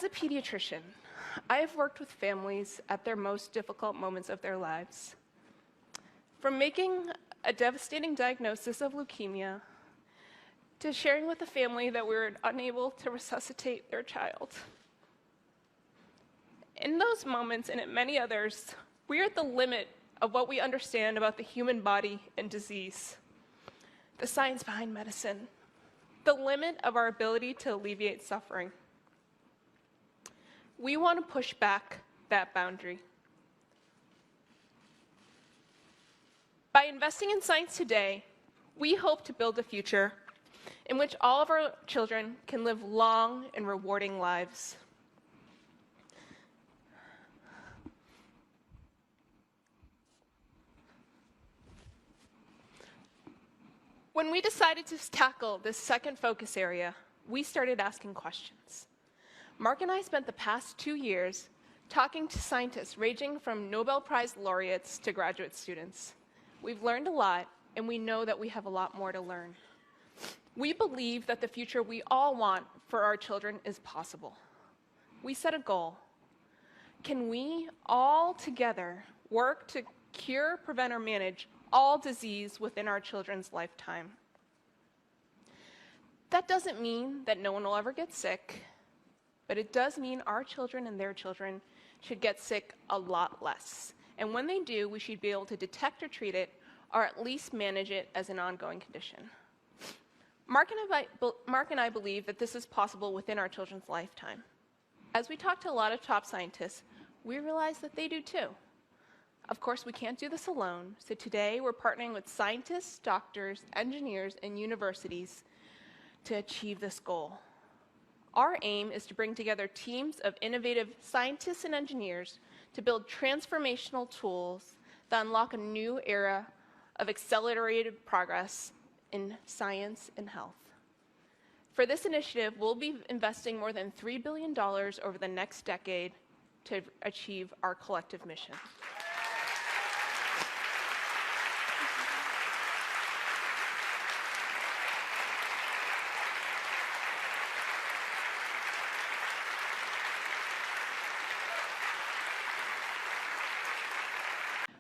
As a pediatrician, I have worked with families at their most difficult moments of their lives. From making a devastating diagnosis of leukemia to sharing with a family that we were unable to resuscitate their child. In those moments, and in many others, we are at the limit of what we understand about the human body and disease, the science behind medicine, the limit of our ability to alleviate suffering. We want to push back that boundary. By investing in science today, we hope to build a future in which all of our children can live long and rewarding lives. When we decided to tackle this second focus area, we started asking questions. Mark and I spent the past 2 years talking to scientists ranging from Nobel Prize laureates to graduate students. We've learned a lot, and we know that we have a lot more to learn. We believe that the future we all want for our children is possible. We set a goal. Can we all together work to cure, prevent, or manage all disease within our children's lifetime? That doesn't mean that no one will ever get sick, but it does mean our children and their children should get sick a lot less. And when they do, we should be able to detect or treat it, or at least manage it as an ongoing condition. Mark and I believe that this is possible within our children's lifetime. As we talk to a lot of top scientists, we realize that they do too. Of course, we can't do this alone, so today we're partnering with scientists, doctors, engineers, and universities to achieve this goal. Our aim is to bring together teams of innovative scientists and engineers to build transformational tools that unlock a new era of accelerated progress in science and health. For this initiative, we'll be investing more than $3 billion over the next decade to achieve our collective mission.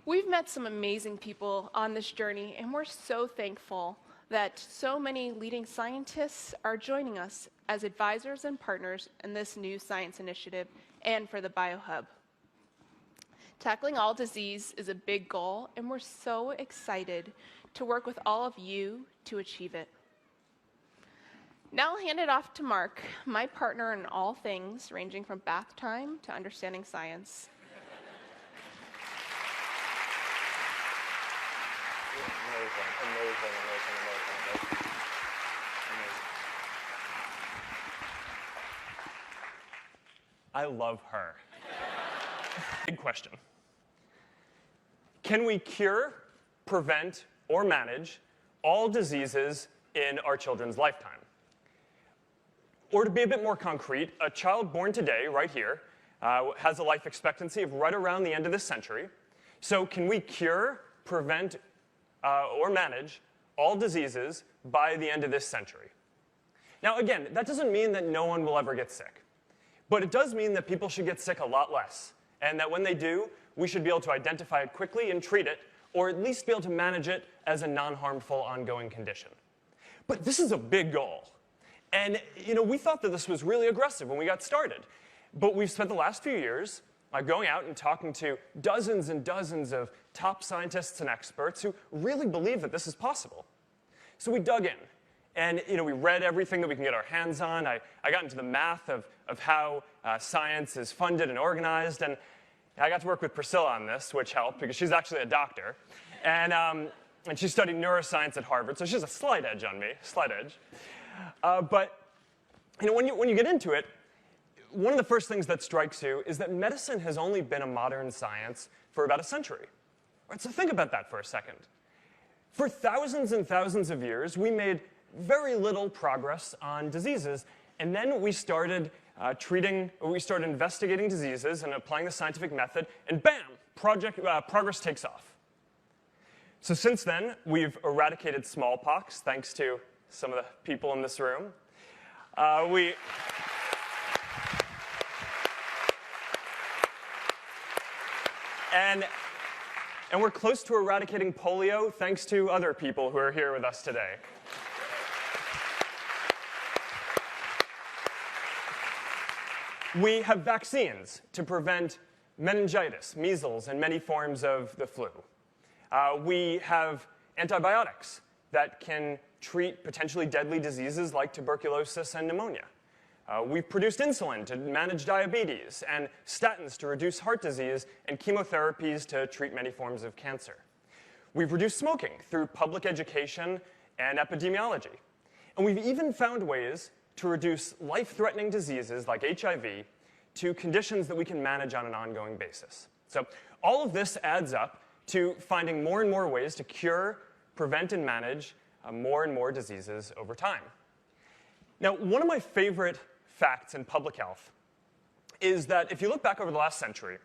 We've met some amazing people on this journey, and we're so thankful that so many leading scientists are joining us as advisors and partners in this new science initiative and for the BioHub. Tackling all disease is a big goal, and we're so excited to work with all of you to achieve it. Now I'll hand it off to Mark, my partner in all things, ranging from bath time to understanding science. Amazing. I love her. Big question. Can we cure, prevent, or manage all diseases in our children's lifetime? Or to be a bit more concrete, a child born today, right here, has a life expectancy of right around the end of this century. So can we cure, prevent, or manage all diseases by the end of this century? Now, again, that doesn't mean that no one will ever get sick. But it does mean that people should get sick a lot less, and that when they do, we should be able to identify it quickly and treat it, or at least be able to manage it as a non-harmful ongoing condition. But this is a big goal. And we thought that this was really aggressive when we got started. But we've spent the last few years going out and talking to dozens and dozens of top scientists and experts who really believe that this is possible. So we dug in. And we read everything that we can get our hands on. I got into the math of how science is funded and organized. And I got to work with Priscilla on this, which helped because she's actually a doctor. And she studied neuroscience at Harvard, so she has a slight edge on me, slight edge. But when you get into it, one of the first things that strikes you is that medicine has only been a modern science for about a century. Right, so think about that for a second. For thousands and thousands of years, we made very little progress on diseases, and then we started investigating diseases and applying the scientific method, and bam, progress takes off. So since then, we've eradicated smallpox, thanks to some of the people in this room. And we're close to eradicating polio thanks to other people who are here with us today. We have vaccines to prevent meningitis, measles, and many forms of the flu. We have antibiotics that can treat potentially deadly diseases like tuberculosis and pneumonia. We've produced insulin to manage diabetes, and statins to reduce heart disease, and chemotherapies to treat many forms of cancer. We've reduced smoking through public education and epidemiology. And we've even found ways to reduce life-threatening diseases like HIV to conditions that we can manage on an ongoing basis. So all of this adds up to finding more and more ways to cure, prevent, and manage more and more diseases over time. Now, one of my favorite facts in public health is that if you look back over the last century,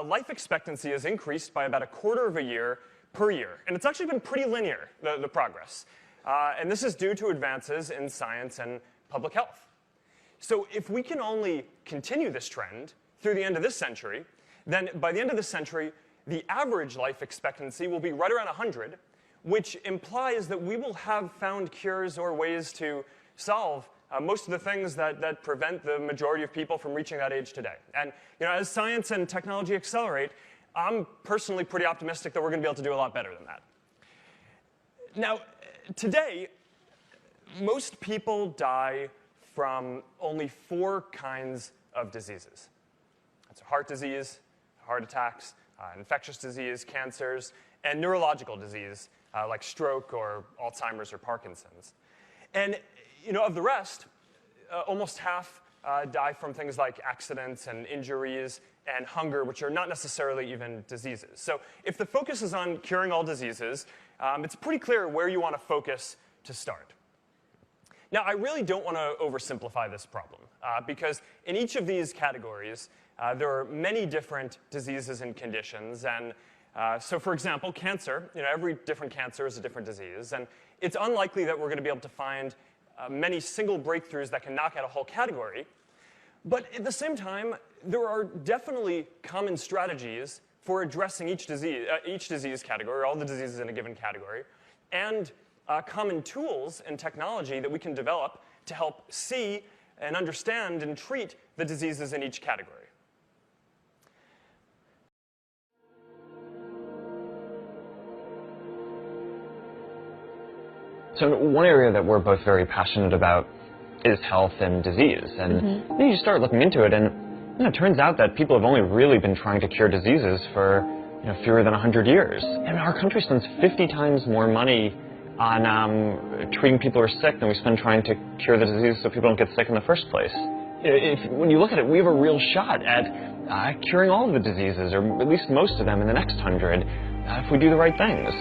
life expectancy has increased by about 1/4 of a year per year. And it's actually been pretty linear, the progress. And this is due to advances in science and public health. So if we can only continue this trend through the end of this century, then by the end of this century, the average life expectancy will be right around 100, which implies that we will have found cures or ways to solve most of the things that prevent the majority of people from reaching that age today. And as science and technology accelerate, I'm personally pretty optimistic that we're going to be able to do a lot better than that. Now, today, most people die from only 4 kinds of diseases. That's heart disease, heart attacks, infectious disease, cancers, and neurological disease like stroke or Alzheimer's or Parkinson's. And of the rest, almost half die from things like accidents and injuries and hunger, which are not necessarily even diseases. So if the focus is on curing all diseases, it's pretty clear where you want to focus to start. Now, I really don't want to oversimplify this problem, because in each of these categories, there are many different diseases and conditions. And so, for example, cancer, every different cancer is a different disease. And it's unlikely that we're going to be able to find many single breakthroughs that can knock out a whole category. But at the same time, there are definitely common strategies for addressing each disease category, all the diseases in a given category, and common tools and technology that we can develop to help see and understand and treat the diseases in each category. So one area that we're both very passionate about is health and disease. And then you start looking into it, and it turns out that people have only really been trying to cure diseases for fewer than 100 years. And our country spends 50 times more money on treating people who are sick than we spend trying to cure the disease so people don't get sick in the first place. When you look at it, we have a real shot at curing all of the diseases, or at least most of them, in the next 100 if we do the right things.